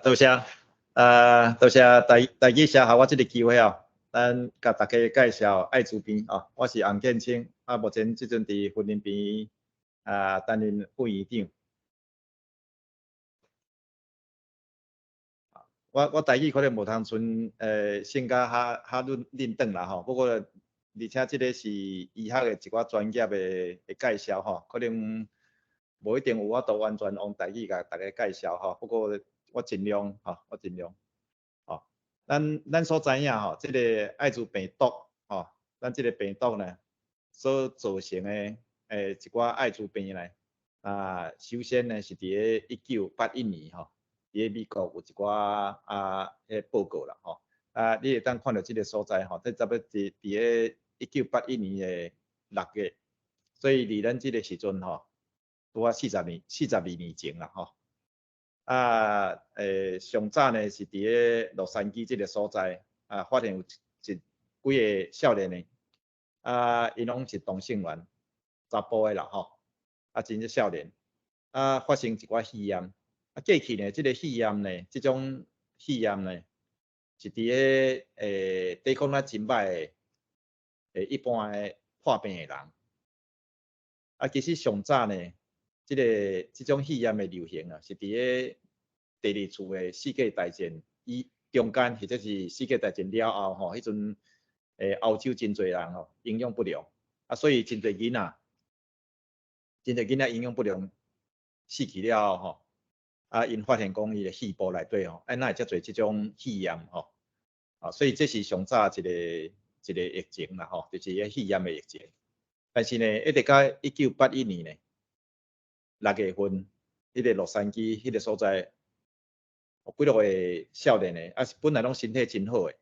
多谢，多谢大家写下我这个机会哦，咱甲大家介绍爱滋病哦，我是洪建清，目前即阵伫婚姻病担任副院长。我台语可能无通像性格较认真啦吼，不过而且这个是医学的一寡专业的介绍吼，可能无一定有法度完全用台语甲大家介绍吼，不过我尽量吼，我尽量。哦，咱所知影吼，这个艾滋病毒吼，咱这个病毒呢所造成的一寡艾滋病呢，首先呢是伫个1981年吼。伫美国有一寡报告啦吼，你会当看到这个所在吼，这差不多伫个1981年的6月，所以离咱这个时阵吼，拄啊42年前啦吼。上早呢是伫个洛杉矶这个所在，发现有几个少年呢，因拢是同性恋，查甫的啦吼，真是少年，发生一寡肺炎。过去呢，这个肺炎呢，这种肺炎呢，是伫个抵抗力真歹的一般的破病的人。其实上早呢，这种肺炎的流行是伫个第二次的世界大战中间，或者是世界大战了后吼，迄阵欧洲真侪人吼营养不良，所以真侪囡仔营养不良死去了吼。因发现讲伊的肺部内底吼，哪会遮侪这种肺炎吼，所以这是上早一个疫情啦吼，就是个肺炎的疫情。但是呢，一直到1981年呢，6月份，迄个洛杉矶迄个所在，有几落个少年呢，本来拢身体真好诶，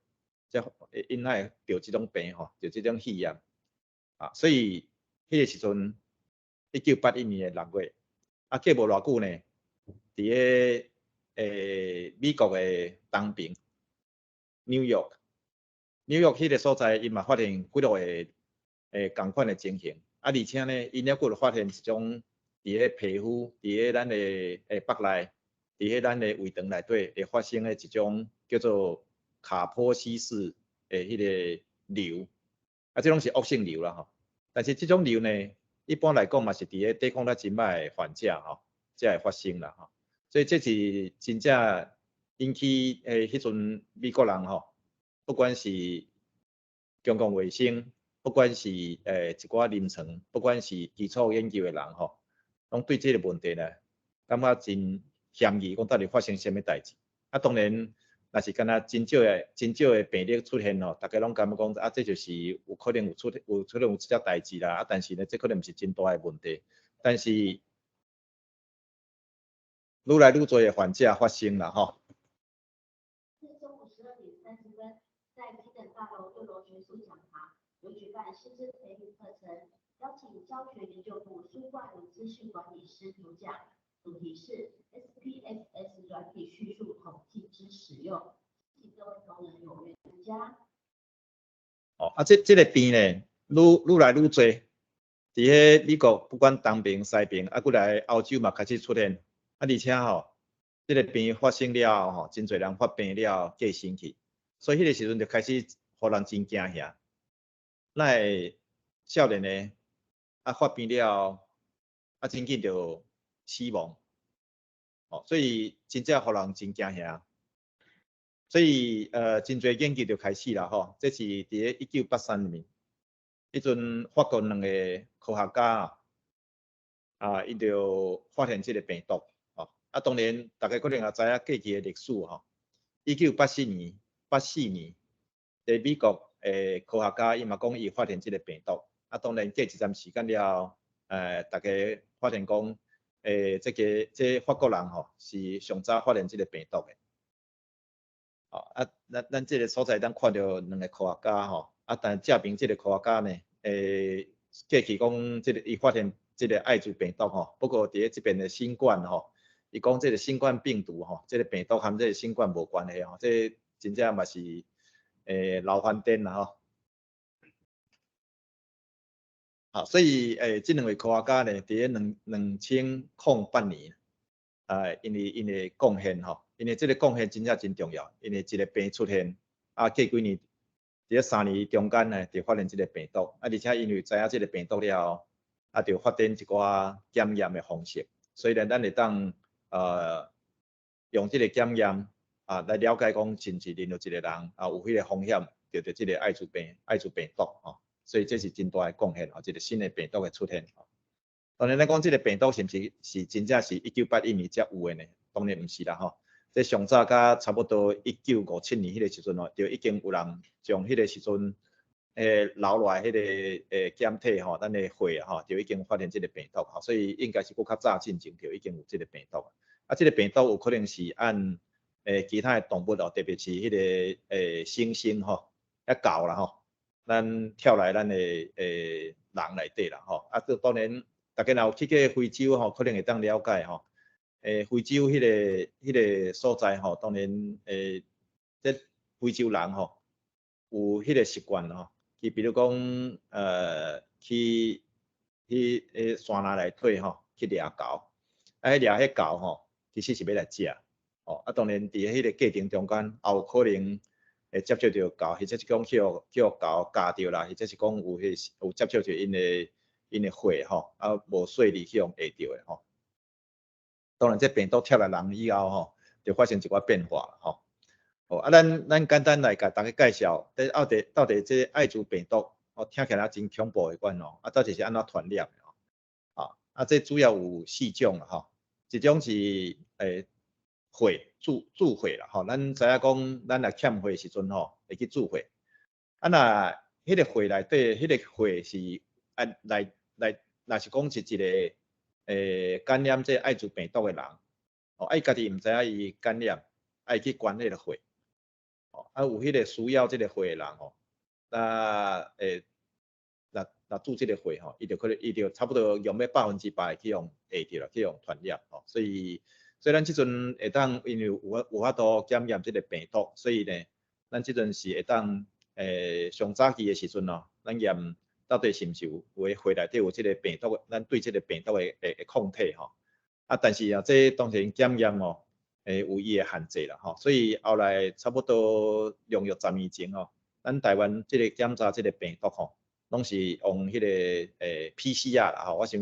因哪会得这种病吼，得这种肺炎，所以迄个时阵，1981年的6月，过无偌久呢。伫个美国的东边纽约迄个所在，因嘛发现几落个共款的情形，而且呢，因还佫发现一种伫个皮肤，伫个咱的腹内，伫个咱的胃肠内底会发生的一种叫做卡波西氏的迄个瘤，这拢是恶性瘤啦吼。但是这种瘤呢，一般来讲嘛是伫个抵抗力真歹的患者吼，才会发生啦吼。所以这是真正引起迄阵美国人吼，不管是公共卫生，不管是一寡临床，不管是基础研究的人吼，拢对这个问题呢，感觉真嫌疑，讲到底发生什么代志？当然，若是敢若真少的病例出现吼，大家拢感觉讲这就是有可能有出现有这只代志啦，但是呢，这可能不是真大的问题，但是。愈来愈多的患者发生了吼。是中午12:30，在基等大楼6楼学术讲堂有举办师资培育课程，邀请教学研究部苏冠儒资讯管理师主讲，主题是 SPSS 软体叙述统计之使用，请各位同仁踊跃参加。这个病呢，愈来愈多，伫个美国不管东边西边，过来欧洲嘛开始出现。而且吼，这个病发生了吼，真侪人发病了过身去，所以迄个时阵就开始互人真惊吓。那少年呢，发病了，真紧就死亡，所以真正互人真惊吓。所以真侪研究就开始啦吼，这是伫个1983年，迄阵法国2个科学家因就发现这个病毒。当然，大家可能也知影过去的历史吼。1984年，在美国科学家伊嘛讲伊发现这个病毒，当然过一段时间了，大家发现讲，这法国人吼是上早发现这个病毒的。咱这个所在，咱看到2个科学家吼，但证明这个科学家呢，过去讲这个伊发现这个艾滋病毒吼，不过伫这边的新冠吼。伊讲这个新冠病毒吼，这个病毒和这个新冠无关系吼，这真正嘛是老翻颠啦吼。好，所以这两位科学家呢，伫2008年，因为贡献吼，因为这个贡献真正真重要，因为这个病出现，过几年，伫3年中间呢，就发现这个病毒，而且因为知影这个病毒了后，就发展一寡检验的方式，所以呢，咱会当用这个检验来了解讲，是毋是任何一个人有迄个风险得到这个艾滋病毒吼。所以这是真大的贡献，这个新的病毒的出现。当然，咱讲这个病毒是不是真正是1981年才有的呢？当然不是啦，吼。这上早甲差不多1957年迄个时阵哦，就已经有人从迄个时阵留落来迄个检体吼，咱的血吼，就已经发现这个病毒吼，所以应该是更较早进前就已经有这个病毒。这个病毒有可能是按其他的动物哦，特别是迄个猩猩吼，遐狗啦吼。咱跳来咱的人内底啦吼，当然大家若有去过非洲吼，可能会当了解吼，非洲迄个所在吼，当然这非洲人吼有迄个习惯吼，去比如讲去山内底吼去掠狗，掠迄狗吼，其实是要来食，当然伫迄个过程中间也有可能。接触到狗，或者是讲去狗咬着啦，或者是讲有接触到因的血吼，无顺利去用下着的吼。当然，这病毒跳来人以后吼，就发生一寡变化吼。咱简单来甲大家介绍，到底这艾滋病毒，听起来真恐怖的款哦，到底是安怎传染的这主要有4种啦吼，一种是血注血啦吼，咱知影讲，咱若欠血时阵吼，会去注血。若迄个血内底，迄个血是若是讲是一个感染这艾滋病毒的人，伊家己毋知影伊感染，爱去捐迄个血，有迄个需要这个血的人吼，若注这个血吼，伊就差不多用要100%去用下着啦，去用传染吼，所以咱即阵会当，因为有法度检验这个病毒，所以呢，咱即阵是会当上早期的时阵哦，咱验到底是毋是有诶血内底有这个病毒，咱对这个病毒的抗体吼。但是这当然检验哦，有伊的限制啦吼，所以后来差不多用约10年前哦，咱台湾这个检查这个病毒吼，拢是用迄个PCR 啦吼，我想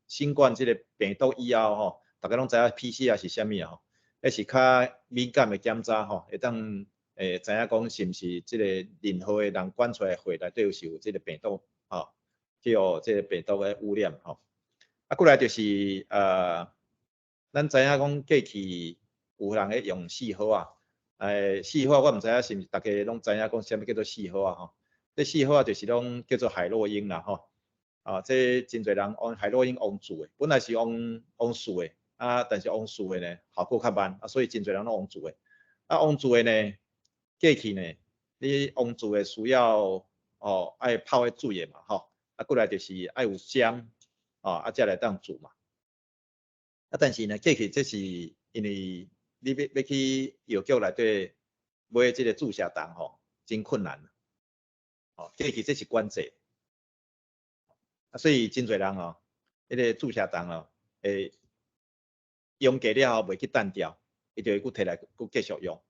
新冠这个病毒以后吼。大家拢知影 PCR 是啥物啊？吼，迄是较敏感的检查吼，会当知影讲是毋是即个任何的人捐出来血内底是有即个病毒吼，去互即个病毒的污染吼。过来就是咱知影讲过去有人咧用4号啊，4号我毋知影是毋是大家拢知影讲啥物叫做4号啊？吼，这4号就是拢叫做海洛因啦吼，这真侪人用海洛因用住的，本来是用树的。但是用树的呢，效果较慢，所以真侪人拢用树的。用树的呢，过去呢，你用树的需要爱泡喺水的嘛，吼。过来就是爱有浆，才来当煮嘛。但是呢，过去这是因为你要去药局内底买这个注射筒吼，真困难。过去这是管制，所以真侪人哦，迄个注射筒哦，用过了后袂去单掉，伊就会佫摕来佫继续用。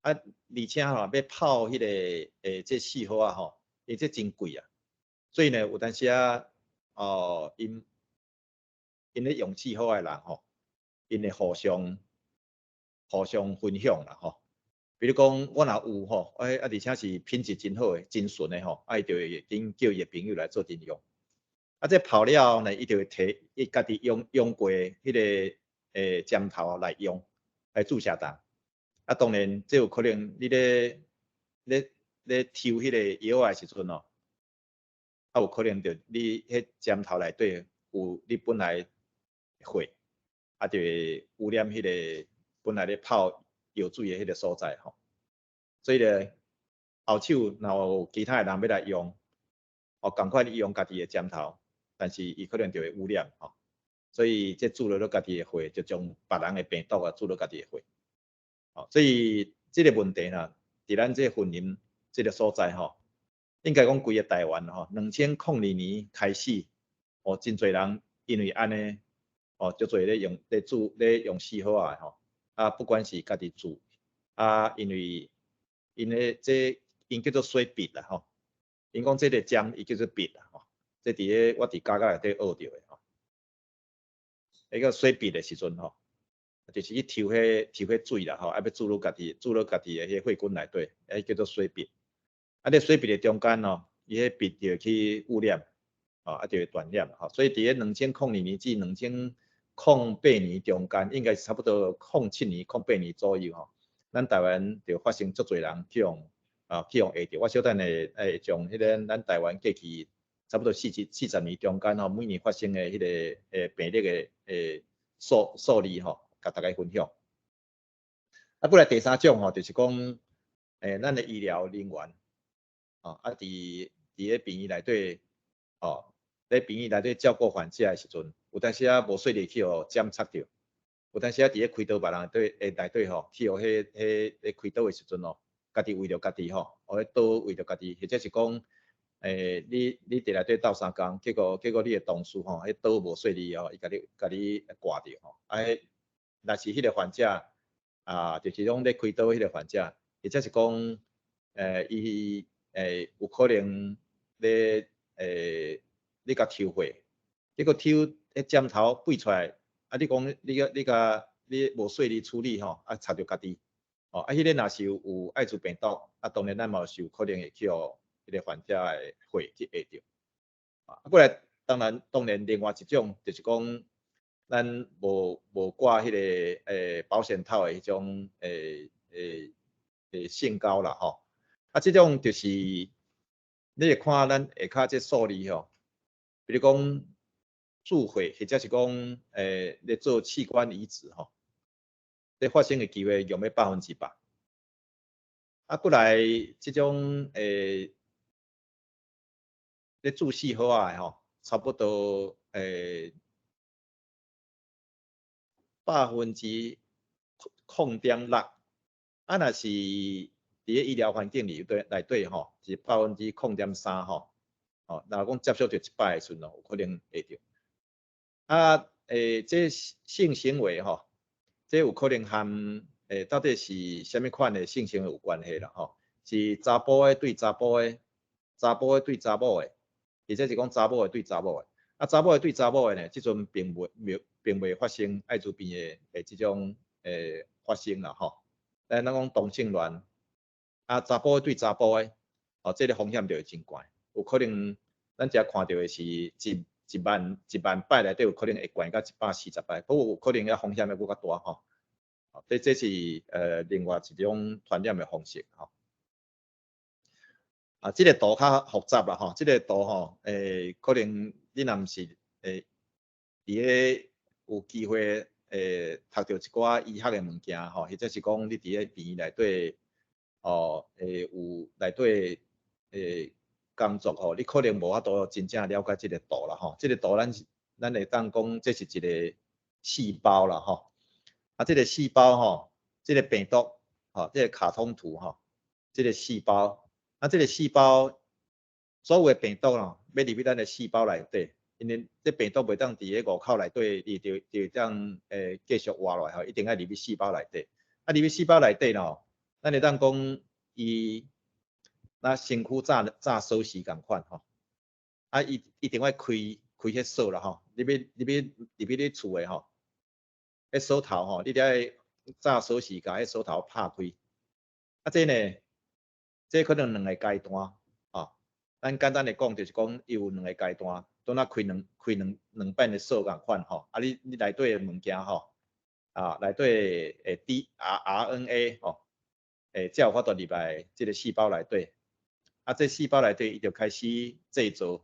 而且吼，要泡迄个这4号吼，伊这真贵啊。所以呢，有当时因咧用4号的人吼，因会互相分享啦吼。比如讲，我若有吼，而且是品质真好的、真纯的吼，伊就会紧叫伊的朋友来做阵用。这泡了后呢，伊就会摕伊家己用过迄个针头来用来注射筒。当然这有可能你咧抽迄个药的时阵哦，有可能着你迄针头内底有你本来血，就会污染迄个本来咧泡药水的迄个所在吼。所以呢，后手若有其他的人要来用，共款你用家己的针头，但是伊可能就会污染吼。所以这注入了家己的血，就将别人的病毒啊注入家己的血。哦，所以这个问题呢，伫咱这婚姻这个所在吼，应该讲规个台湾吼，2002年开始，哦，真侪人因为安尼，哦，足侪咧用四好啊吼，啊，不管是家己煮，啊，因为因咧这因叫做水笔啦吼，因讲这个浆伊叫做笔啦吼，这伫咧我伫家内底学到的吼，迄个水笔的时阵吼。就是去抽迄水啦吼，啊要注入家己的迄血管内底，迄叫做水笔。啊，咧水笔的中间吼，伊迄笔就去污染，哦，啊就会断染吼。所以伫咧2002年至2008年中间，应该是差不多07年、08年左右吼，咱台湾就发生足侪人去用下着。我小等会从迄个咱台湾过去差不多40年中间吼，每年发生的迄个病例的数例吼。甲大家分享。啊，过来第三种吼，就是讲，咱的医疗人员，哦，啊，伫咧病院内底，哦，咧病院内底照顾患者的时阵，有当时啊无细力去互检测着，有当时啊伫咧开刀别人内底吼，去互咧开刀的时阵哦，家己为着家己吼，哦，咧刀为着家己，或者是讲，你伫内底斗相共，结果你的同事吼，迄刀无细力哦，伊家己挂着吼，啊，若是迄个患者啊，就是讲咧开刀迄个患者，或者是讲，伊有可能咧你甲抽血，结果抽迄针头飞出来，啊，你讲你无细力处理吼，啊，插着家己，哦，啊，迄个若是有艾滋病毒，啊，当然咱嘛是有可能会去互迄个患者的血去下着，啊，过来当然另外一种就是讲。咱无挂迄个保险套的迄种性高啦吼，啊，这种就是你会看咱下骹这数字吼，比如讲注血或者是讲咧做器官移植吼，这发生的机会用要100%。啊，过来这种咧注四好啊的吼，差不多0.6%，啊，若是伫咧医疗环境里内底吼，是0.3%吼，哦，若讲接触着100的时阵哦，有可能会着。啊，这性行为吼，这有可能和到底是虾米款的性行为有关系啦吼，是查甫的对查甫的，查甫的对查某的，或者是讲查某的对查某的。啊，查某的对查某的呢，即阵并袂发生艾滋病的即种发生啦吼。咱讲同性恋，啊，查甫的对查甫的，哦，这个风险就会真悬，有可能咱遮看到的是一万摆内底有可能会悬到140摆，不过有可能遐风险要搁较大吼。这是另外一种传染的方式吼。啊，这个图较复杂啦吼，这个图吼，可能你若毋是伫咧有机会读到一寡医学的物件吼，或者是讲你伫咧病院内底哦，有内底工作吼，你可能无法度真正了解这个图啦吼。这个图咱会当讲这是一个细胞啦吼。啊，这个细胞吼，这个病毒吼，这个卡通图吼，这个细胞。啊，这个细胞所有的病毒咯，要入去咱的细胞内底，因为这病毒袂当伫咧五口内底，伊就当继续活落来吼，一定要入去细胞内底。啊，入去细胞内底咯，咱会当讲伊那身躯炸锁匙共款吼，啊，伊一定要开迄锁啦吼，入去你厝的吼，迄锁头吼，你得爱炸锁匙甲迄锁头拍开。啊，这呢？这可能两个阶段，哦，咱简单的讲就是讲，伊有两个阶段，当咱开两遍的锁共款吼，啊你内底的物件吼，啊内底的RNA 吼，才有法度入来这个细胞内底，啊这细胞内底伊就开始制造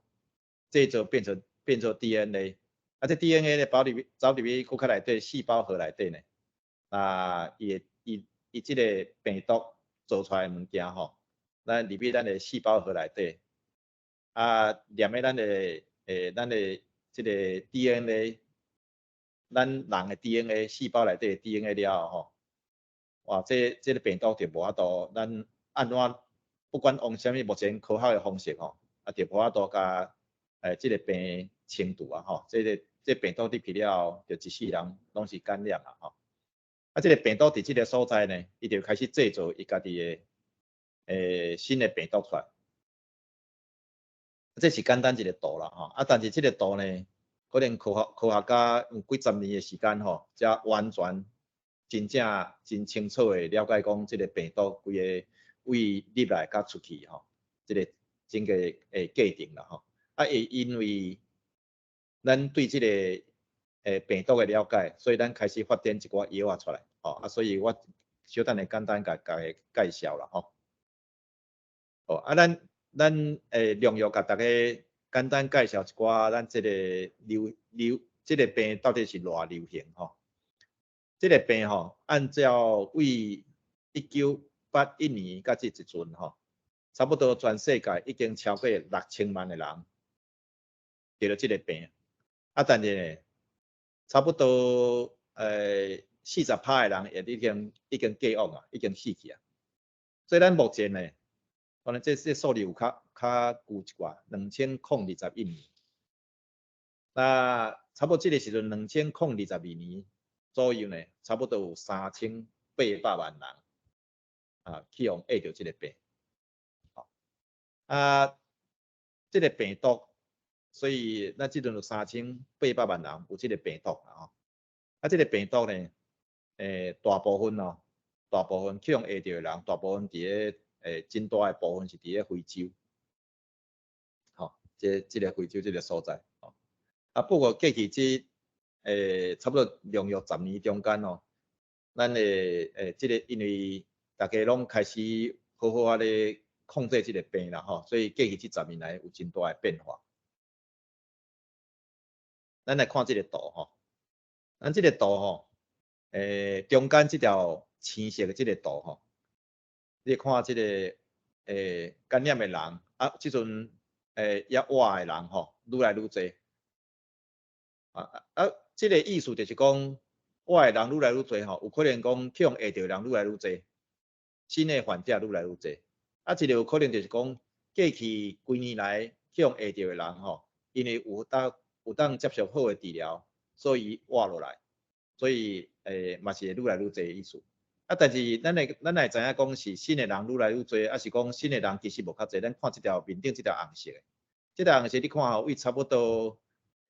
变成 DNA， 啊这 DNA 呢走入去骨壳内底细胞核内底呢，啊伊这个病毒做出来的物件吼。咱入去咱的细胞核内底，啊，念的咱的这个 DNA 咱人的 DNA 细胞内底的 DNA 了吼，哇，这个病毒就无法度，咱按怎不管用什么目前科学的方式吼，啊，就无法度甲这个病清除啊吼，这病毒入去了，就一世人拢是感染啊吼。啊，这个病毒伫这个所在呢，伊就开始制造伊家己的新的病毒出来。这是简单一个图啦吼，啊，但是这个图呢，可能科学家用几十年的时间吼，才完全真正真清楚的了解讲这个病毒规个胃入来甲出去吼，这个整个诶过程啦吼。啊，会因为咱对这个病毒的了解，所以咱开始发展一寡药啊出来吼，啊，所以我小等下简单甲介绍啦吼。哦，啊，咱用药甲大家简单介绍一寡咱这个这个病到底是偌流行吼？这个病吼，按照为1981年到这一阵吼，差不多全世界已经超过6000万的人得了这个病，啊，但是呢，差不多40%的人也已经过往啊，已经死去啊，所以咱目前呢。可能这数字有较旧一寡，2021年。那差不多这个时阵2022年左右呢，差不多有3800万人啊去用得到这个病。啊，这个病毒，所以咱这阵有3800万人有这个病毒啊。啊，这个病毒呢，大部分去用得到的人，大部分伫真大的部分是伫非洲，吼，这个非洲这个所在，吼。啊，不过过去差不多连续10年中间哦，咱的这个因为大家拢开始好好咧控制这个病啦吼，所以过去这10年来有真大的变化。咱来看这个图吼，咱这个图吼，中间这条青色的这个图吼，你看这个感染的人啊，这阵也活的人吼，愈来愈多。这个意思就是讲，活的人愈来愈多吼，有可能讲去用下着人愈来愈多，新的患者愈来愈多。啊，一个有可能就是讲，过去几年来去用下着的人吼，因为有当接受好的治疗，所以活落来，所以嘛是愈来愈多的意思。啊，但是咱会知影讲是新的人愈来愈多，还是讲新的人其实无较多。咱看这条面顶这条红色的，这条红色你看吼，为差不多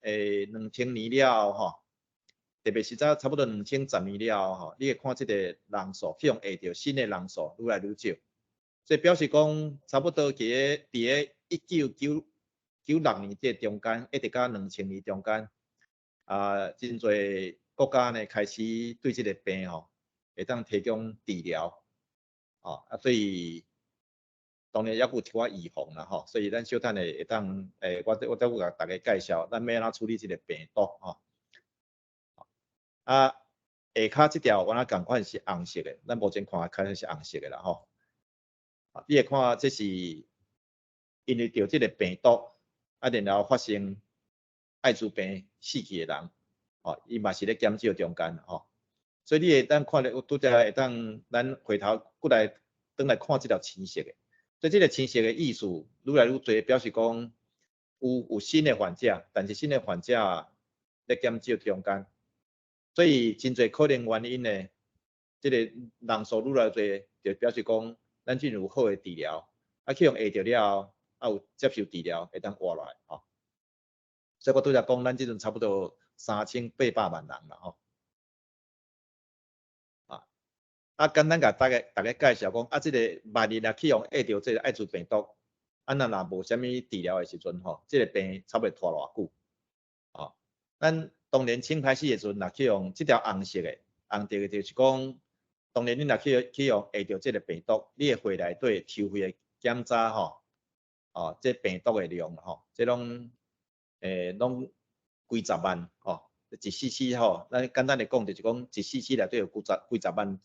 2000年了吼，特别是在差不多2010年了吼，你会看这个人数去用下着新的人数愈来愈少，所以表示讲差不多伫个1996年这中间，一直到2000年中间，啊，真侪国家呢开始对这个病吼，会当提供治疗，啊，所以当然也有一寡预防啦吼，所以咱小等会当我再甲大家介绍，咱要安怎处理这个病毒吼。啊，下骹这条我那共款是红色的，咱目前看开始是红色的啦吼。啊，你会看这是因为得这个病毒，啊，然后发生艾滋病死去的人，哦，伊嘛是咧减少中间吼。所以你会当看到拄则会当咱回头过来转来看这条青色的，所以这个青色的意思愈来愈多，表示讲有新的患者，但是新的患者咧减少中间。所以真侪可能原因呢，这个人数愈来愈多，就表示讲咱真有好的治疗，啊去用下着了，啊有接受治疗会当活落来吼。所以我拄则讲，咱即阵差不多3800万人啦吼。啊，简单甲大家介绍讲，啊，这个万一若去用下着这个艾滋病毒，啊那若无啥物治疗的时阵吼，这个病差不多拖偌久，哦，咱当年清开始的时阵，若去用这条红色的，红色的就是讲，当年你若去用下着这个病毒，你的血内底抽血的检查吼，哦，这病毒的量吼，这拢拢几十万吼，一 cc 吼，咱简单来讲就是讲一 cc 内底有几十万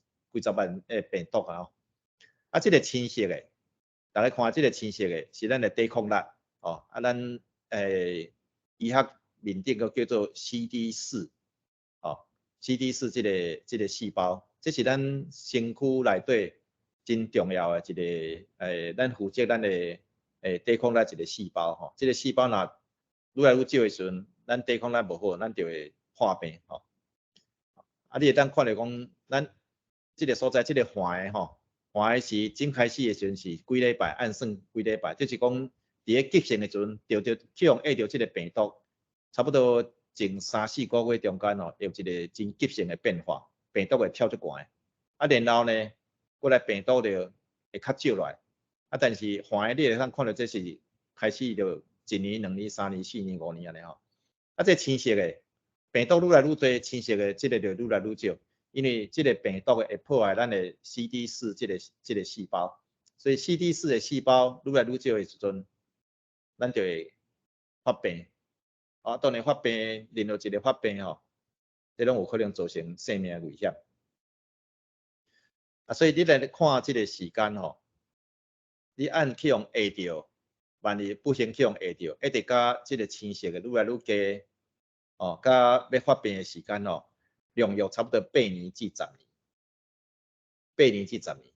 病毒啊吼。啊，这个青色的，大家看这个青色的是咱的抵抗力哦，啊，咱医学面顶个叫做 CD4，哦， CD4这个细胞，这是咱身躯内底真重要的一个咱负责咱的抵抗力一个细胞吼。这个细胞若愈来愈少的时阵，咱抵抗力无好，咱就会破病吼。啊，你会当看到讲，咱这个所在这个环的吼，环的是正开始的时阵是几礼拜，按算几礼拜，就是讲伫个急性的时阵，去用遇到这个病毒，差不多前3、4个月中间哦，有一个真急性的变化，病毒会跳出悬。啊，然后呢，过来病毒就会较少来。啊，但是环的你会当看到这是开始就1年、2年、3年、4年、5年安尼吼。啊，这青色的病毒愈来愈多，青色的这个就愈来愈少。因为这个病毒会破坏咱的 CD4这个细胞，所以 CD4的细胞愈来愈少的时阵，咱就会发病。啊，当然发病，任何一个发病吼，这拢有可能造成生命危险。啊，所以你来看这个时间吼，你按去用下着，万一不幸去用下着，一直甲这个青色的愈来愈低，哦，甲要发病的时间吼。用约差不多8年至10年，8年至10年。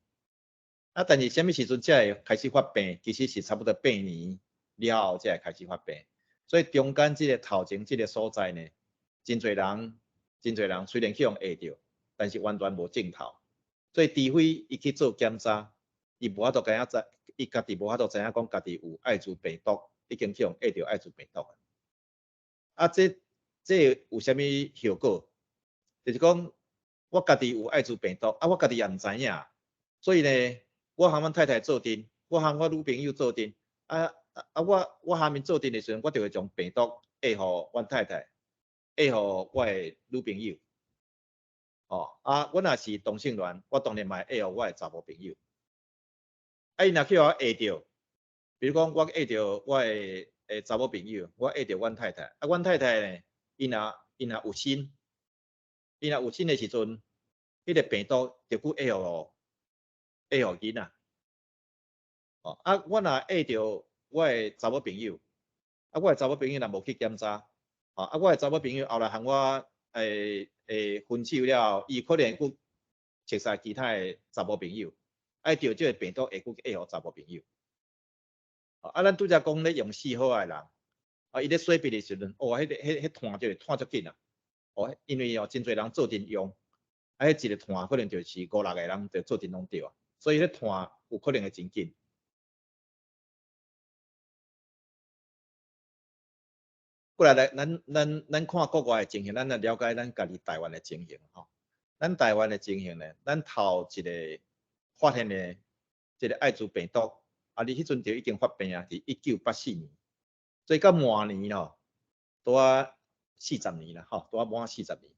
啊，但是什么时阵才会开始发病？其实是差不多8年了后才会开始发病。所以中间这个头前这个所在呢，真侪人虽然去用下着，但是完全无症头。所以除非伊去做检查，伊无法度知影伊家己无法度知影讲家己有艾滋病毒，已经去用下着艾滋病毒。啊，这有啥物效果？就是讲，我家己有艾滋病毒，啊，我家己也毋知影，所以呢，我和阮太太做阵，我和我女朋友做阵，我下面做阵的时阵，我就会将病毒下互阮太太，下互我的女朋友，哦，啊，我若是同性恋，我当然嘛会下互我的查某朋友，啊，伊若去互我下着，比如讲我下着我的查某朋友，我下着阮太太，啊，阮太太呢，伊若有心。伊若有新的时阵，迄个病毒就去下互囡仔。哦，啊，我若下着我的查某朋友，啊，我的查某朋友若无去检查，哦，啊，我的查某朋友后来和我分手了后，伊可能去熟识其他的查某朋友，啊，着这个病毒会去下互查某朋友。啊，咱拄则讲咧用4号的人，啊，伊咧洗鼻的时阵，哦，迄炭就会炭足紧啊。哦，因为哦，真侪人做阵用。啊，迄一个团可能就是5、6个人就做阵拢对啊，所以迄团有可能会真紧。过来咱看国外的情形，咱来了解咱家己台湾的情形吼。咱台湾的情形呢，咱头一个发现的这个艾滋病毒，啊，你迄阵就已经发病啊，伫1984年，所以到末年咯，拄啊40年啦，吼，拄啊满40年。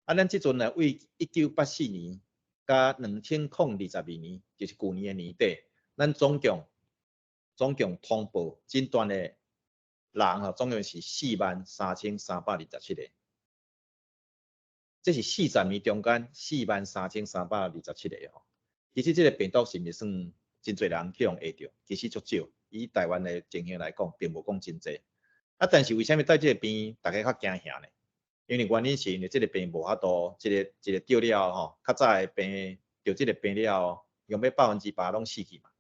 啊，咱即阵呢，为1984年甲2022年，就是去年的年底，咱总共通报诊断的人吼，总共是43327个。这是40年中间43327个吼。其实这个病毒是毋是算真侪人去用下着？其实足少，以台湾的情形来讲，并无讲真侪。啊，但是为什么在这个边大家较惊吓呢？因为原因是因为这个病无法度，一个得了吼，较早的病得这个病了，用要100%拢死去嘛。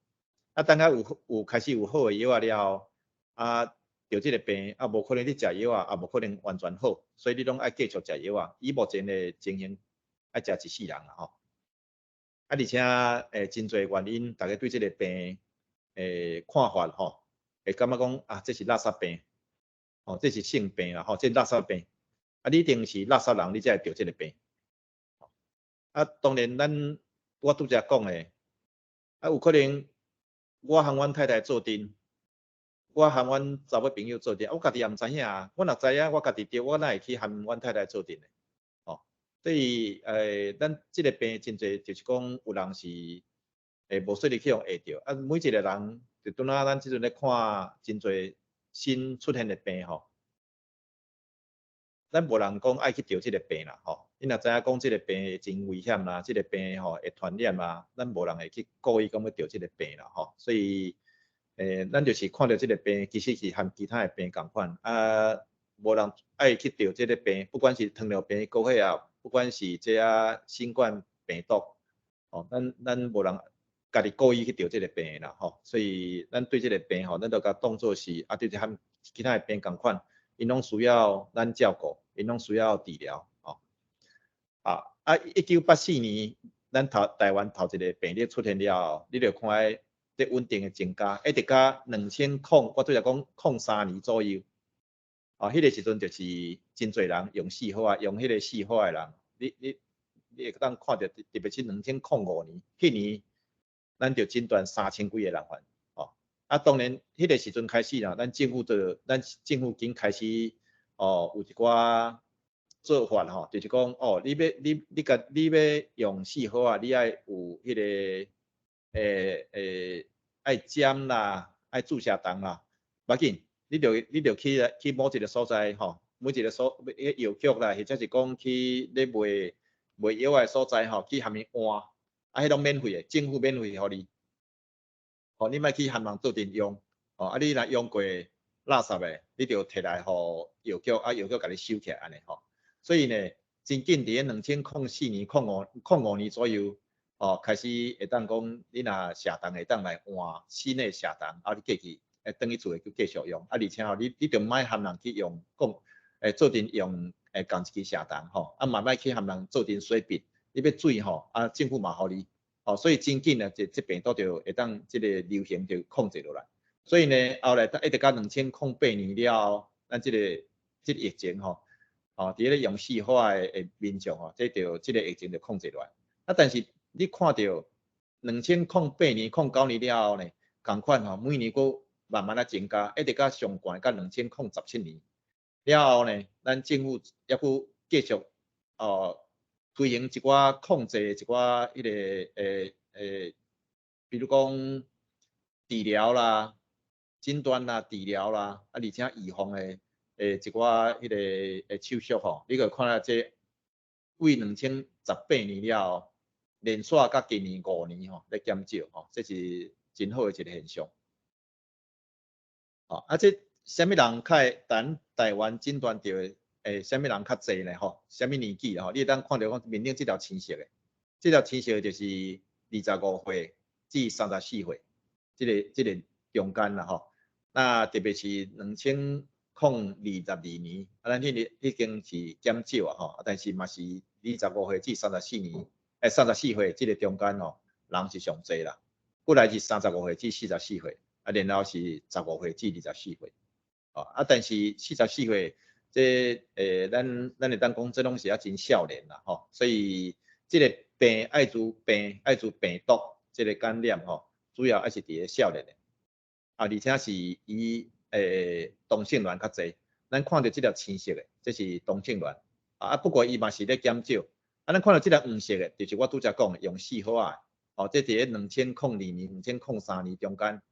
啊，等下有开始有好的药了，啊，得这个病啊，无可能你食药啊，也无可能完全好，所以你拢爱继续食药啊。以目前的情形，爱食一世人啊吼。啊，而且真侪原因，大家对这个病看法吼，会感觉讲啊，这是垃圾病，哦，这是性病啦吼，这垃圾病。啊，你一定是垃圾人，你才会得这个病。啊，当然我拄则讲的，啊，有可能我和阮太太做阵，我和阮查某朋友做阵，我家己也毋知影啊。我若知影，我家己得，我哪会去和阮太太做阵呢？哦，所以咱这个病真侪，就是讲有人是无说你去用下着，啊，每一个人就拄仔咱即阵咧看真侪新出现的病吼。咱无人讲爱去得这个病啦，吼！你若知影讲这个病真危险啦，这个病吼会传染啦，咱无人会去故意讲要得这个病啦，吼！所以，咱就是看到这个病，其实是和其他的病共款，啊，无人爱去得这个病，不管是糖尿病、高血压，不管是这新冠病毒，哦，咱无人家己故意去得这个病啦，吼，所以咱对这个病吼，咱都甲当做是对这和其他的病同款，因拢需要咱照顾，因拢需要治疗，哦。1984年，咱台湾头一个病例出现了，你就看在稳定的增加，一直到我对来讲03年左右，迄个时阵就是真侪人用4号用迄个4号的人，你会当看到，特别是2005年，迄年咱就诊断3000几个人患，当然迄个时阵开始啦，咱政府已经开始有一寡做法吼，就是讲你要用4号你要有迄个爱针啦，爱注射筒啦，无要紧，你就去某一个所在吼，每一个药局啦，或者是讲去咧卖药的所在吼，去下面换，迄拢免费的，政府免费互你，你莫去含人做阵用，你若用过垃圾的，你就摕来互药局，药局甲你收起来安尼吼。所以呢，真紧伫2004年、05年左右，开始会当讲，你若下档会当来换新的下档，你过去等于厝会继续用，而且你就莫含人去用做阵用共一支下档嘛莫去含人做阵水笔，你要水政府嘛互你，所以真紧的这病毒就会当这个流行就控制落来。所以呢，后来一直到2008年了后，咱这个疫情伫咧用4号的民众这个疫情就控制落来。但是你看到2008年、09年了后呢，同款每年佫慢慢增加，一直到上悬到2017年了后呢，咱政府还佫继续推行一寡控制一寡迄个比如讲治疗啦、诊断啦、治疗啦，而且预防的一寡迄个手术你可看到这为2018年了后，连续到今年5年咧减少这是真好的一个现象。这什么人较会台湾诊断到什么人较侪呢？什么年纪你当看到讲面顶这条青色的，这条青色就是25岁至34岁，这个中间啦那特别是2022年，咱迄个已经是减少但是嘛是25岁至34年，34岁这个中间人是上侪啦，过来是35岁至44岁，然后是15岁至24岁，但是44岁这咱会当讲这拢是真少年啦所以这个艾滋病毒这个感染主要还是伫咧少年的，而且是以同性恋较侪，咱看到这条青色的，这是同性恋不过伊嘛是咧减少，咱看到这条黄色的，就是我拄则讲的用4号这伫咧2002年、2003年中间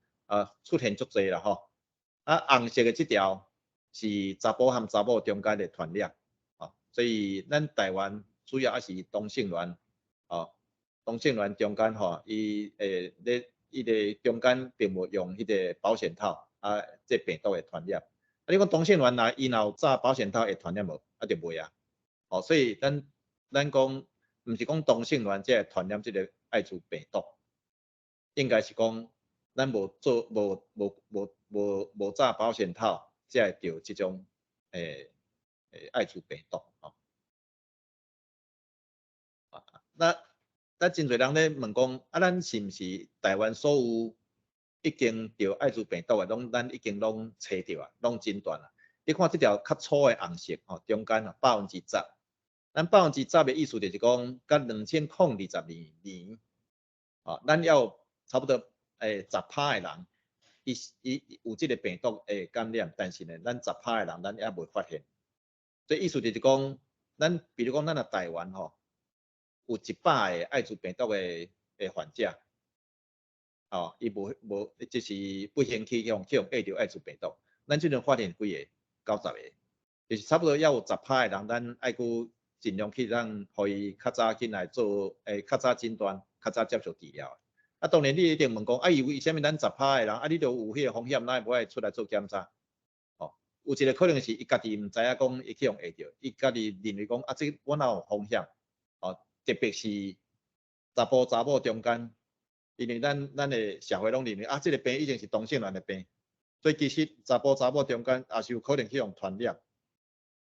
出现足侪啦红色的这条是查甫和查某中间的传染所以咱台湾主要还是同性恋同性恋中间伊个中间并无用迄个保险套这病毒会传染。你讲同性恋伊若有扎保险套会传染无？就袂所以咱讲，毋是讲同性恋才会传染这个艾滋病毒，应该是讲咱无扎保险套，才会得这种艾滋病毒那真侪人咧问讲，咱是毋是台湾所有已经得艾滋病毒的，咱已经拢找到拢诊断啦？你看这条较粗的红色中间10%，咱10%的意思就是讲，到2022年咱要差不多10%的人，伊有这个病毒的感染，但是呢，咱10%的人咱还未发现。所以意思就是讲，比如讲咱台湾有100个艾滋病毒的患者，伊无就是不幸去用下着艾滋病毒，咱即阵发现几个？90个，就是差不多要有10%的人，咱爱去尽量去互伊较早进来做较早诊断、较早接受治疗。当然你一定问讲，伊为什么咱10%的人，你就有迄个风险，咱无爱出来做检查？有一个可能是伊家己唔知影讲伊去用会着，伊家己认为讲啊，这我哪有风险？哦，特别是查某中间，因为咱的社会拢认为啊，这个病已经是同性恋的病，所以其实查甫中间也是有可能去用传染。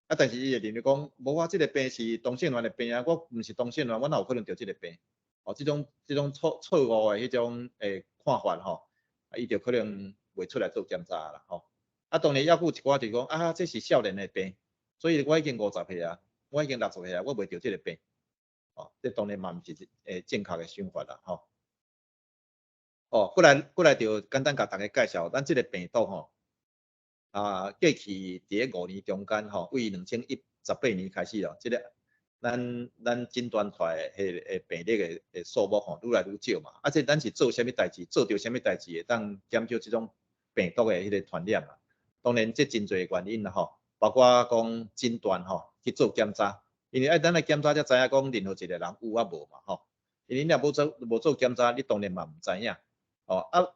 啊，但是伊会认为讲，无我这个病是同性恋的病啊，我唔是同性恋，我哪有可能得这个病？哦，这种错误的迄种看法吼，啊，伊就可能袂出来做检查啦吼。啊，当然还有一寡就是讲啊，这是少年的病，所以我已经50岁啊，我已经60岁啊，我袂得这个病。哦，这当然嘛唔是正确的想法啦吼。哦，过来就简单甲大家介绍，咱这个病毒吼。过去伫个5年中间吼，为2018年开始哦，即个咱诊断出来的病例的数目吼，愈来愈少嘛。即咱是做啥物代志，做着啥物代志会当减少即种病毒的迄个传染啊。当然，即真侪原因啦吼，包括讲诊断吼去做检查，因为咱来检查才知影讲任何一个人有啊无嘛吼。因为你若无做检查，你当然嘛毋知影。哦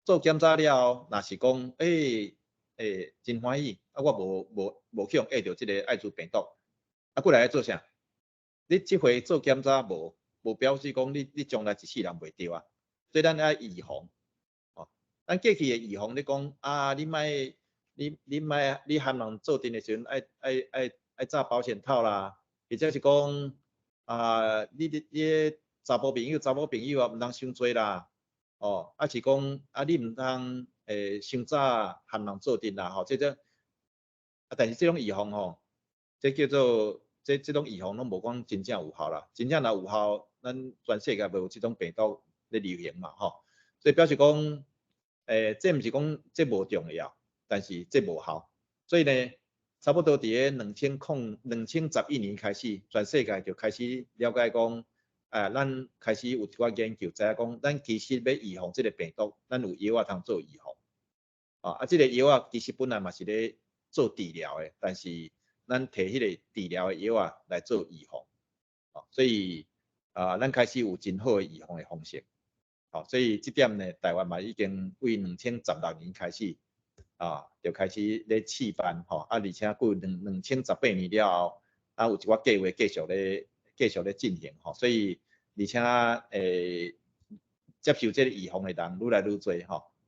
做检查了后，若是讲真欢喜，啊，我无去用遇到即个艾滋病毒，啊，过来做啥？你即回做检查无表示讲你将来一世人袂着啊，所以咱爱预防。哦，咱过去的预防，你讲啊，你和人做阵的时阵爱扎保险套啦，或者是讲啊，你查甫朋友啊，毋通伤多啦。哦，啊是讲啊，你毋通伤早和人做阵啦，吼，这种。啊，但是这种预防吼，这叫做这种预防拢无讲真正有效啦。真正若有效，咱全世界无有这种病毒咧流行嘛吼。所以表示讲，这毋是讲这无重要，但是这无效。所以呢，差不多伫个2011年开始，全世界就开始了解讲，咱开始有一寡研究，知影讲，咱其实要预防这个病毒，咱有药通做预防。这个药其实本来嘛是咧做治疗的，但是咱摕迄个治疗的药来做预防，所以咱开始有真好的预防的方式，所以这点呢，台湾嘛已经为2016年开始就开始咧试办而且过2018年了后，有一寡计划继续咧进行所以而且接受这个预防的人愈来愈多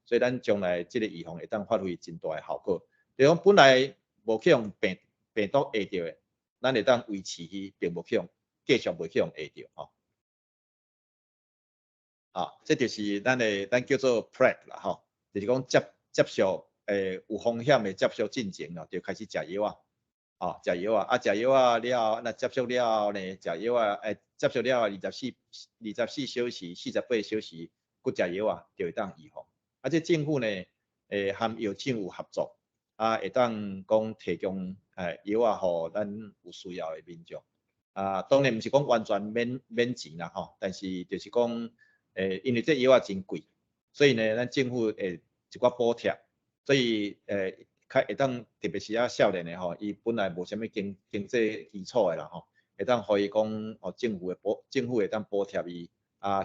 所以咱将来这个预防会当发挥真大的效果。就讲本来无去用病毒会着的，咱会当维持去，并无去用，继续无去用会着这就是咱叫做 PrEP 啦就是讲接受有风险的接受进前就开始食药食药食药了后，那接受了后呢，食药接受了后24小时、48小时，佫食药就会当预防。这政府呢，和药厂有合作，会当讲提供药互咱有需要的民众。当然毋是讲完全免钱啦但是就是讲，因为这药真贵，所以呢，咱政府一寡补贴，所以会当特别是少年的伊本来无啥物经济基础的啦会当可以讲政府会当补贴伊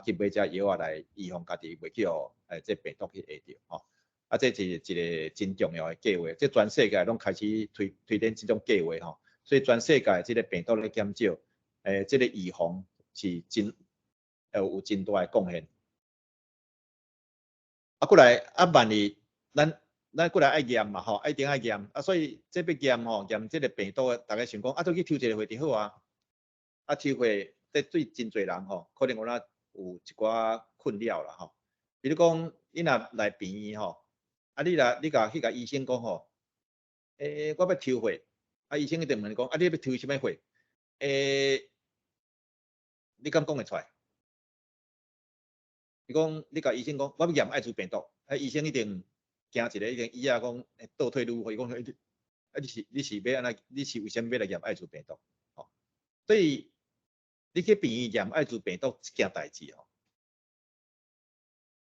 去买只药来预防家己袂去这病毒去会着这是一个真重要的计划，这全世界拢开始推展这种计划所以全世界这个病毒咧减少，这个预防是真有真大的贡献。过来万一咱过来爱验嘛一定爱验所以这要验验这个病毒大家想讲都去抽一个血就好抽血这对真侪人可能有一寡困扰啦比如讲你若来病院你甲医生讲我要抽血医生一定问你讲你要抽什么血你敢讲会出来？你甲医生讲我要验艾滋病毒医生一定惊一个，一定伊讲倒退路，伊讲你是要安怎？你是为什么要来验艾滋病毒？所以你去病院验艾滋病毒这件代志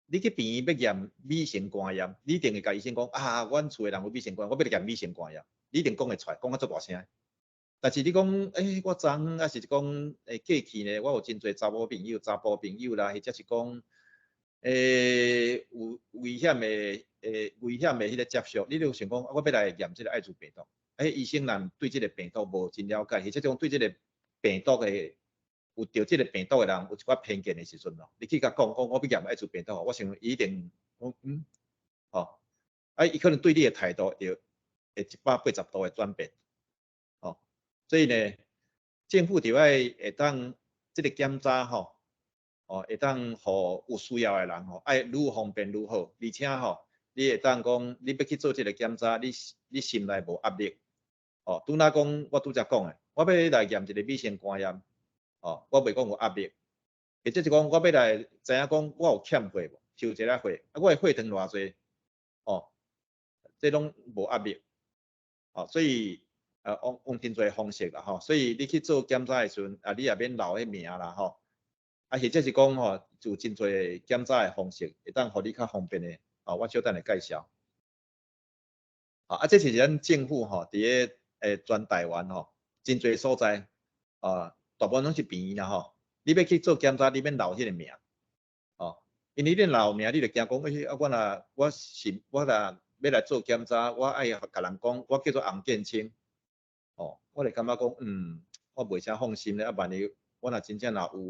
你去病院要验乙型肝炎，你一定会甲医生讲阮厝的人有乙型肝炎，我要来验乙型肝炎，你一定讲会出来，讲足大声。但是你讲我昨还是讲过去呢，我有真侪查甫朋友啦，或者是讲有危险的迄个接触，你就想讲，我要来验这个艾滋病毒，医生人对这个病毒无真了解，或者讲对这个病毒的有得这个病毒的人有一寡偏见的时阵咯，你去甲讲我要验艾滋病毒，我想一定伊可能对你的态度会180度的转变，所以呢，政府就会当这个检查会当互有需要的人爱愈方便愈好，而且你会当讲你要去做这个检查，你心内无压力，拄若讲我拄则讲的，我要来验一个乙型肝炎，我袂讲有压力，或者是讲我要来知影讲我有欠费无，抽一个血，我的血糖偌济，这拢无压力，所以用真侪方式啦所以你去做检查的时阵，你也免留迄名啦或者是讲有真侪检查的方式，会当互你较方便的我小等来介绍。这是咱政府伫个全台湾真侪所在大部分拢是便宜啦你要去做检查，你免留迄个名因为你留名，你就惊讲我要来做检查，我爱甲人讲我叫做洪建清我就感觉讲我袂啥放心咧，万一我若真正若有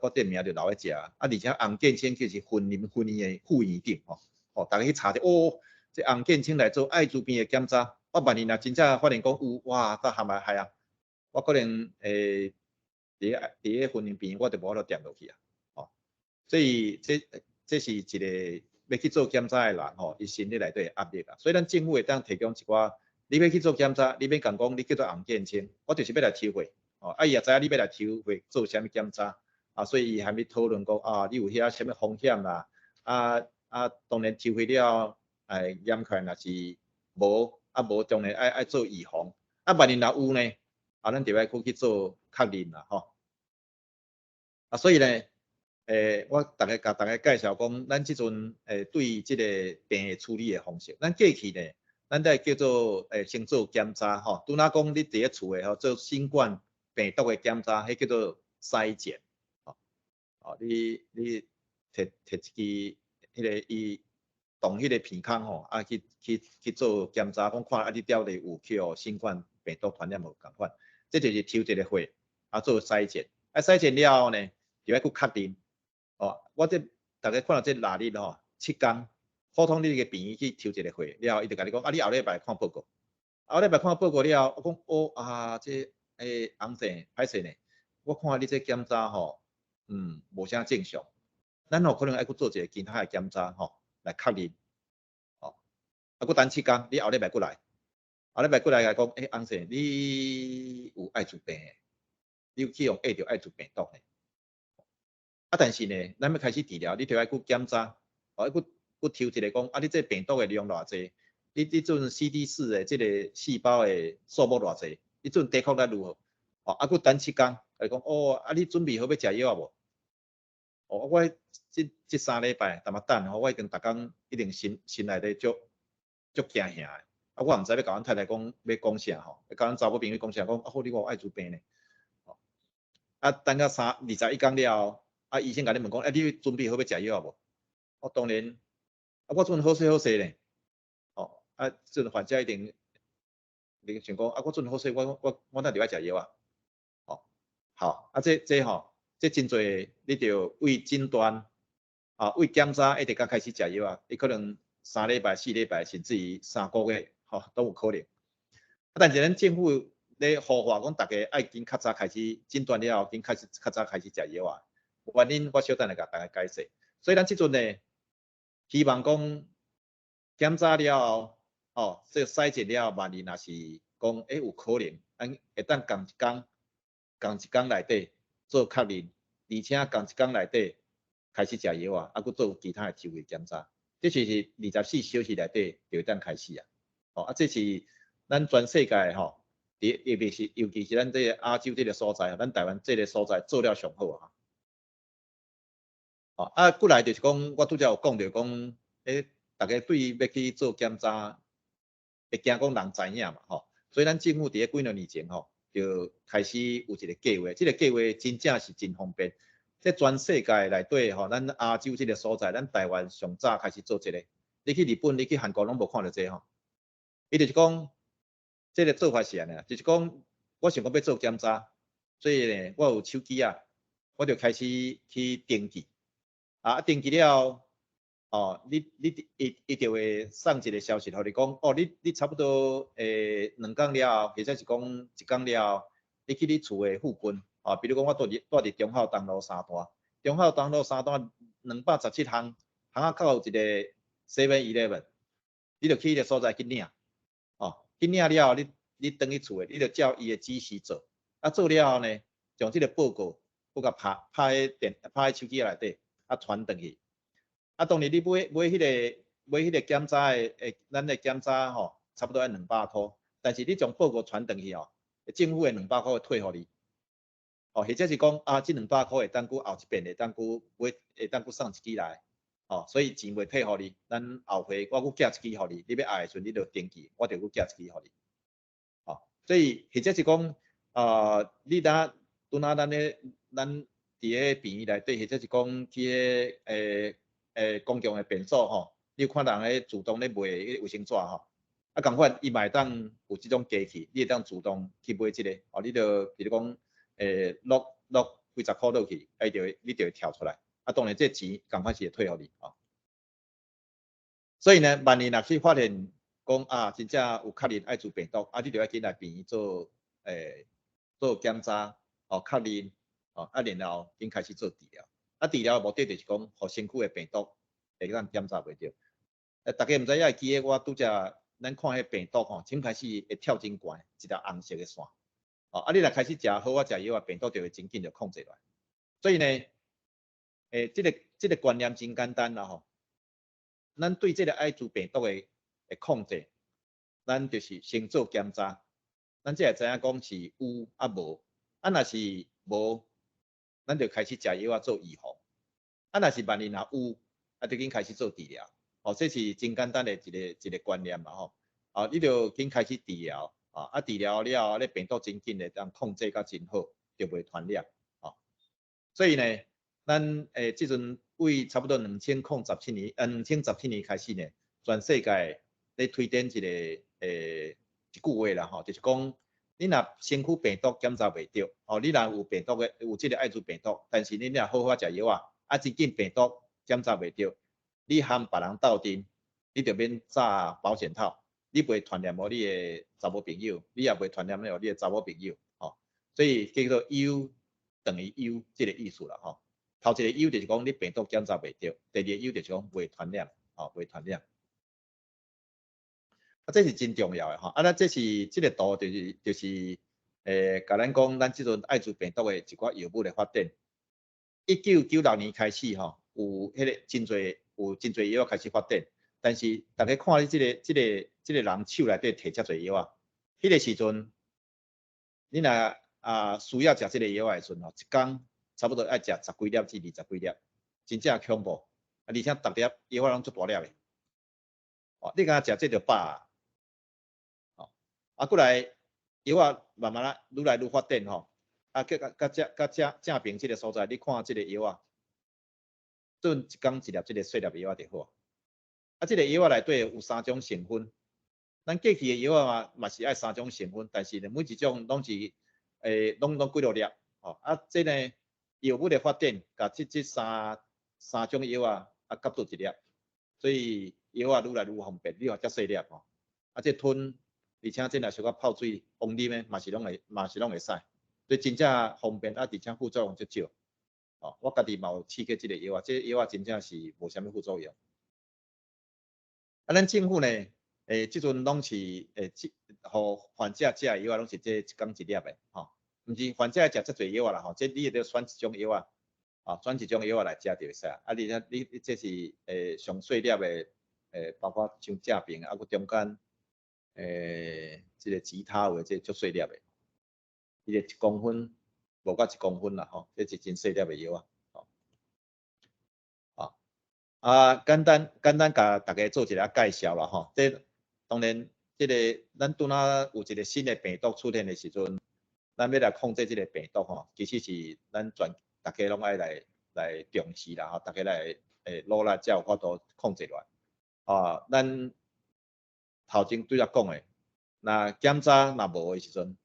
我这名就留喺遮而且洪建清就是云林的副院长大家去查者这洪建清来做艾滋病的检查，我万一若真正发现讲有哇，那系啊，我可能伫个云林病我就无法度点落去所以这是一个要去做检查的人伊心理内底压力所以咱政府会当提供一寡，你要去做检查，你免讲你叫做洪建清，我就是要来抽血伊也知影你要来抽血做啥物检查所以伊还没讨论讲你有遐啥物风险啦当然抽血了验出来若是无当然爱做预防万一若有呢咱就要去做确认啦所以呢我甲大家介绍讲，咱即阵对即个病的处理的方式，咱过去呢，咱在叫做先做检查拄若讲你伫个厝诶做新冠病毒的检查，迄叫做筛检你摕一支迄个伊动迄个鼻孔去做检查，讲看你到底有去新冠病毒传染无共款，这就是抽一个血做筛检，筛检了后呢，就要去确认。我这大家看到这6日7天，普通你个病院去抽一个血了后，伊就甲你讲你后礼拜看报告。后礼拜看报告了后，我讲这洪生歹势呢，我看你这检查无啥正常，咱可能爱去做一个其他的检查来确认佫等7天，你后礼拜过来，后礼拜过来甲讲洪生你有艾滋病你有去用着艾滋病毒呢？但是呢，咱要开始治疗，你就要去检查，佫抽一个讲，你这病毒的量偌济，你阵 CD4 的这个细胞的数目偌济，你阵抵抗力如何？佫等7天，讲你准备好要食药无？我这3礼拜淡薄等我已经逐工一定心内底足惊吓的，我毋知要甲阮太太讲要讲啥要甲阮查某朋友讲啥，讲好你有艾滋病呢，等到21天了后。医生甲你问讲，你准备好要食药无？当然，我阵好势呢。阵患者一定想讲，我阵好势，我哪就爱食药好，这真侪，你着为诊断为检查一直到开始食药你可能3礼拜、4礼拜，甚至于3个月都有可能。但是咱政府咧呼吁讲，大家爱紧较早开始诊断了后，紧较早开始食药原因我小等来甲大家解释，所以咱即阵呢，希望讲检查了后，这筛检了后，万一若是讲有可能，咱会当共一天内底做确认，而且共一天内底开始食药佫做其他的抽血检查，这就是24小时内底就会当开始这是咱全世界尤其是咱这个亚洲这个所在，咱台湾这个所在做了上好过来就是讲，我拄则有讲到讲，大家对于要去做检查，会惊讲人知影嘛所以咱政府伫几两年前就开始有一个计划，这个计划真正是真方便。在全世界内底吼，咱亚洲这个所在，咱台湾上早开始做这个。你去日本、你去韩国拢无看到这吼。伊就是讲，这个做法是安尼，就是讲，我想讲要做检查，所以呢，我有手机啊，我就开始去登记。登记了，哦，伊就会送一个消息，互你讲，哦，你差不多2天了，或者是讲1天了，你去你厝的附近，比如讲我住伫中孝东路3段，中孝东路3段217巷，巷仔口有一个 7-Eleven， 你就去迄个所在去领，去领了后，你转去厝的，你就照伊的指示做，做了后呢，将这个报告搁甲拍喺手机内底，传转去。当然你买迄个检查的，咱的检查吼，差不多要200块，但是你将报告传转去哦，政府的200块会退互你。或者是讲这200块会当搁后一遍会当搁送一支来，所以钱袂退互你，咱后回我搁寄一支互你，你要爱的时阵你就登记，我就搁寄一支互你，所以或者是讲你拄仔咱伫个病院内底，或者是讲去公共的便所吼，你有看人咧自动咧卖卫生纸吼，共款伊嘛会当有即种机器，你会当自动去买即个，你就比如讲落几十块落去，你就会跳出来，当然这钱共款是会退互你，所以呢，万一若去发现讲真正有确认爱滋病毒，你就要紧来病院做检查，确认，然后紧开始做治疗。治疗的目的就是讲，互身躯的病毒会当检查袂到。大家毋知影会记得我拄则咱看迄病毒吼，先开始会跳真悬，一条红色的线。你若开始食好我食药病毒就会真紧就控制落来。所以呢，这个观念真简单啦吼。咱对这个艾滋病毒的控制，咱就是先做检查，咱才会知影讲是有无。若是无，咱就开始食药做预防。若是万一若有，就紧开始做治疗。这是真简单的一个观念嘛吼。你就紧开始治疗。治疗了，你病毒真紧的当控制甲真好，就袂传染。所以呢，咱即阵为差不多2017年开始呢，全世界咧推展一句话啦吼，就是讲你若身躯病毒检查袂到，你若有这个艾滋病毒，但是你若好好食药真紧病毒检查袂到，你和别人斗阵，你就免扎保险套。你袂传染你的查某朋友，你也袂传染你的查某朋友，所以叫做 U 等于 U 这个意思啦，头一个 U 就是讲你病毒检查袂到，第二个 U 就是讲袂传染，袂传染。这是真重要的咱这个图就是甲咱讲咱即阵艾滋病毒的一寡药物的发展。1996年开始有迄个真侪药开始发展。但是大家看你这个人手内底摕遮侪药迄个时阵，你若需要食这个药的时阵一天差不多爱食10几粒至20几粒，真正恐怖。而且逐粒药拢足大粒的，你敢食这就饱过来药慢慢愈来愈发展甲正平这个所在，你看这个药准一天一粒这个细粒的药就好。这个药内底有3种成分，咱过去的药嘛是爱3种成分，但是每一种拢是拢几落粒，这呢药物的发展，甲这三种药夹做一粒，所以药愈来愈方便，你话遮细粒这吞，而且这若小可泡水往啉的，嘛是拢会使，所以真正方便而且副作用足少。我家己嘛有试过这个药这个药真正是无啥物副作用。咱政府呢，即阵拢是互患者食药拢是这一天一粒的，毋是患者食遮侪药啦，这你得选一种药选一种药来食就会使。你这是上细粒的，包括像正平搁中间这个其他的这足细粒的，伊个1公分无到1公分啦，这是真细粒的药简单甲大家做一个介绍啦这当然，这个咱拄仔有一个新的病毒出现的时阵，咱要来控制这个病毒其实是咱大家拢爱来重视啦，大家来努力才有法度控制落来。咱头前对咱讲的，那检查若无的时阵，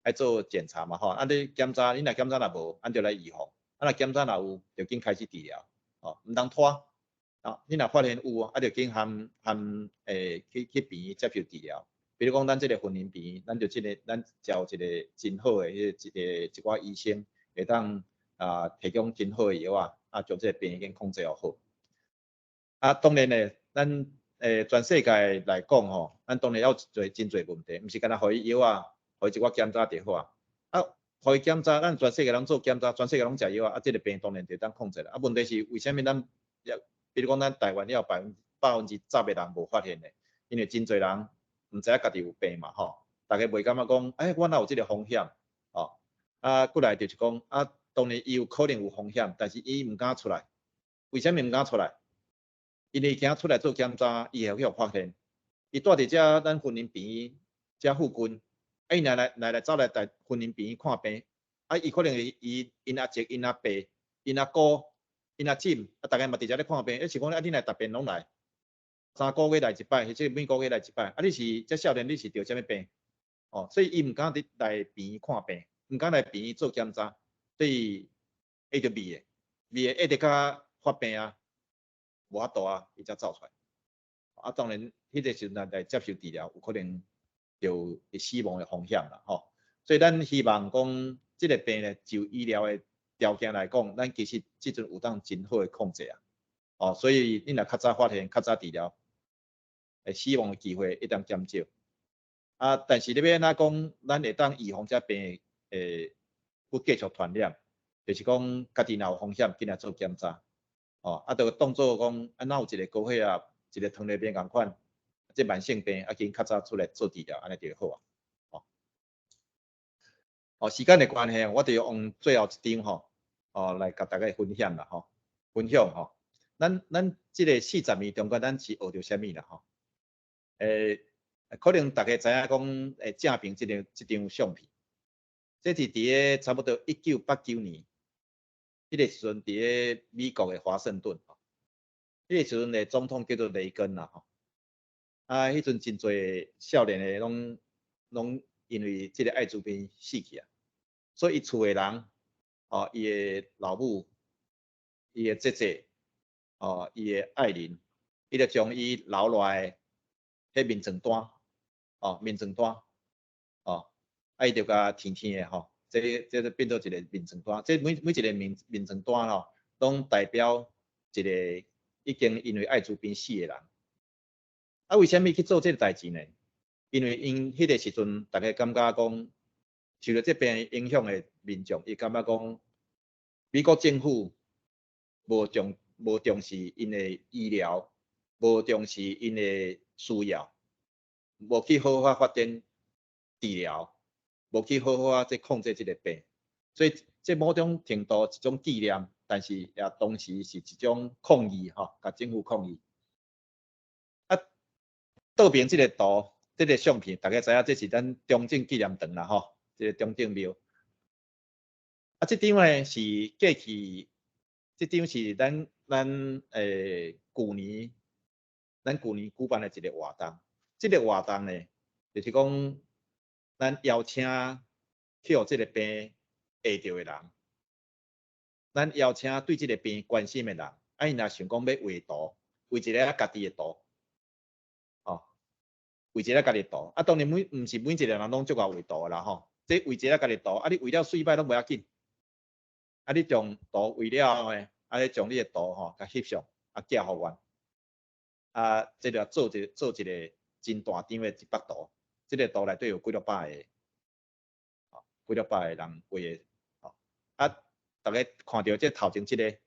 爱做检查嘛，你检查，你若检查若无，咱就来预防。若检查若有，就紧开始治疗，唔通拖。你若发现有，就紧含去病院接受治疗。比如讲，咱这个婚姻病，咱招一个真好的一寡医生，会当提供真好的药将这个病已控制好。当然呢，咱全世界来讲咱当然要做真侪问题，毋是干那互伊药互伊一寡检查就好互伊检查，咱全世界人做检查，全世界拢食药这个病当然就当控制啦。问题是为什么咱比如讲咱台湾了10%的人无发现呢？因为真侪人唔知影家己有病嘛，大家袂感觉讲，我哪有这个风险，过来就是讲，当然伊有可能有风险，但是伊唔敢出来。为什么唔敢出来？因为惊出来做检查，伊会有发现，伊住伫遮咱婚姻病院遮附近，伊来走来婚姻病院看病，伊可能因阿叔、因阿伯、因阿姑、因阿婶，大家嘛伫遮咧看病，是讲你来逐遍拢来。3个月来一摆，或者每个月来一摆，你是这少年，你是得什么病？所以伊唔敢来病院看病，唔敢来病院做检查，所以伊就秘的，一直到发病无法度伊才走出来。当然，迄个时阵来接受治疗，有可能就会死亡的风险啦，所以咱希望讲，这个病呢，就医疗的条件来讲，咱其实即阵有当真好的控制所以你若较早发现、较早治疗，死亡的机会一定减少。但是你要安怎讲，咱会当预防这病不继续传染，就是讲家己若有风险，紧来做检查。就当做讲，哪有一个高血压、一个糖尿病共款，这慢性病紧较早出来做治疗，安尼就好时间的关系，我就用最后一张来甲大家分享啦分享咱这个40年中间，咱是学到啥物啦可能大家知影讲正片这张相片，这是伫咧差不多1989年，迄个时阵伫咧美国的华盛顿迄个时阵的总统叫做雷根啦迄阵真侪少年的拢因为这个艾滋病死去所以伊厝的人伊的老母、伊的姐姐伊的爱人，伊就将伊留落来迄面床单面床单伊就甲天天的这变做一个面床单，这每一个面床单拢代表一个已经因为艾滋病死的人。为什么去做这个代志呢？因为因迄个时阵，大家感觉讲，受到这病影响的民众，伊感觉讲，美国政府无重视因的医疗，无重视因的需要，无去好好发展治疗，无去好好控制这个病，所以这某种程度一种纪念，但是也同时是一种抗议甲政府抗议。倒边这个图，这个相片，大家知影这是咱中正纪念堂啦这个中正庙。这张呢是过去，这张是咱去年举办的一个活动。这个活动呢，就是讲咱邀请去互这个病会着的人，咱邀请对这个病关心的人，伊若想讲要画图，画一个家己的图，画一个家己的图。当然毋是每一个人拢足够画图啦这画一个家己的图，你画了水歹拢袂要紧。你将图画了后呢，你将你的图甲翕相寄互阮。这就做一个真大张的一幅图。这个图内底有几落百个人画的大家看到这头前这个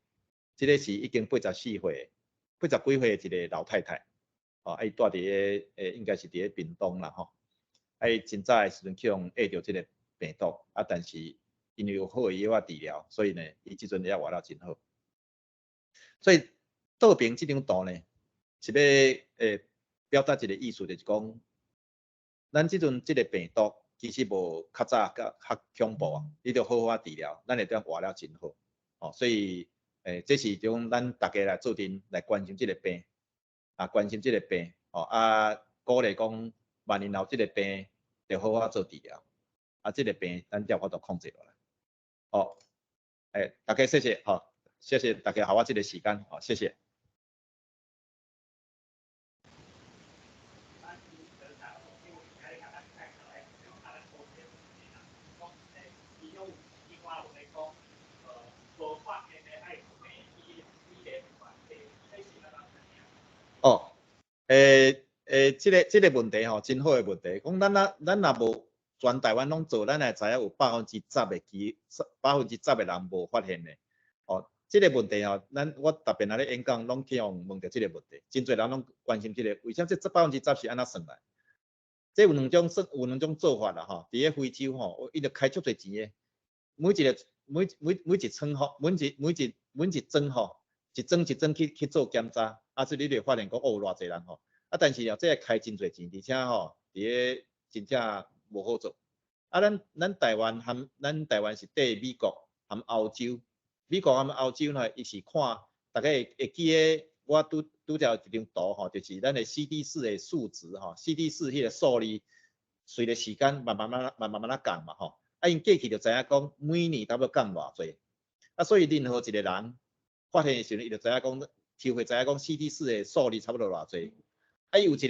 是已经84岁，80几岁的一个老太太。伊住伫应该是伫咧屏东啦伊真早的时阵去用遇到这个病毒但是因为有好的药治疗，所以呢，伊即阵也活了真好。所以倒边这张图呢，是要表达一个意思，就是讲，咱即阵这个病毒，其其实无较早较恐怖啊，你着好好治疗，咱会当活了真好。哦，所以这是种咱大家来做阵来关心这个病，关心这个病，鼓励讲万年后这个病着好好做治疗，这个病咱才有法度控制落来。哦，大家谢谢，谢谢大家给我这个时间，谢谢。哦，这个问题吼，真好的问题。讲咱若无全台湾拢做，咱会知影有10%的人无发现的。哦，这个问题吼，我特别那咧演讲拢去用问到这个问题，真侪人拢关心这个，为啥这10%是安怎算来？这有两种做法啦吼。伫咧非洲吼，伊就开足侪钱的，每一村吼，每一庄吼，一庄去做检查，所以你就发现讲有偌侪人吼。但是哦，这开真侪钱，而且吼，伫咧真正无好做。咱台湾是缀美国含欧洲，美国含欧洲呢，伊是看大家会记得我拄着一张图吼，就是咱的 CD4的数值吼 ，CD4迄个数字随着时间慢慢降嘛吼。因过去就知影讲每年差不多降偌济，所以任何一个人发现的时候，伊就知影讲，就会知影讲 CD4的数字差不多偌济。有一个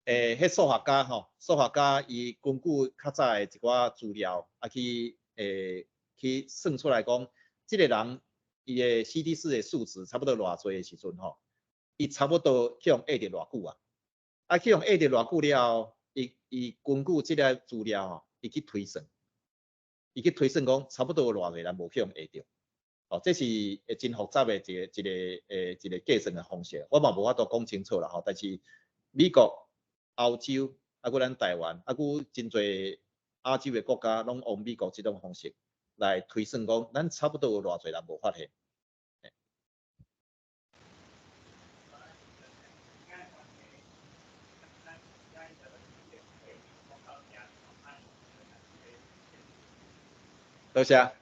迄数学家吼，数学家伊根据较早的一寡资料去算出来讲，这个人伊的 CD4的数值差不多偌济的时阵吼，伊差不多去用压着偌久啊？去用压着偌久了后，伊根据这个资料吼，伊去推算讲差不多偌济人无去用压着。这是真复杂的一个计算的方式，我嘛无法度讲清楚啦吼。但是美国、欧洲，搁咱台湾，搁真侪亚洲的国家，拢用美国这种方式来推算讲，咱差不多有偌侪人无发现。多谢。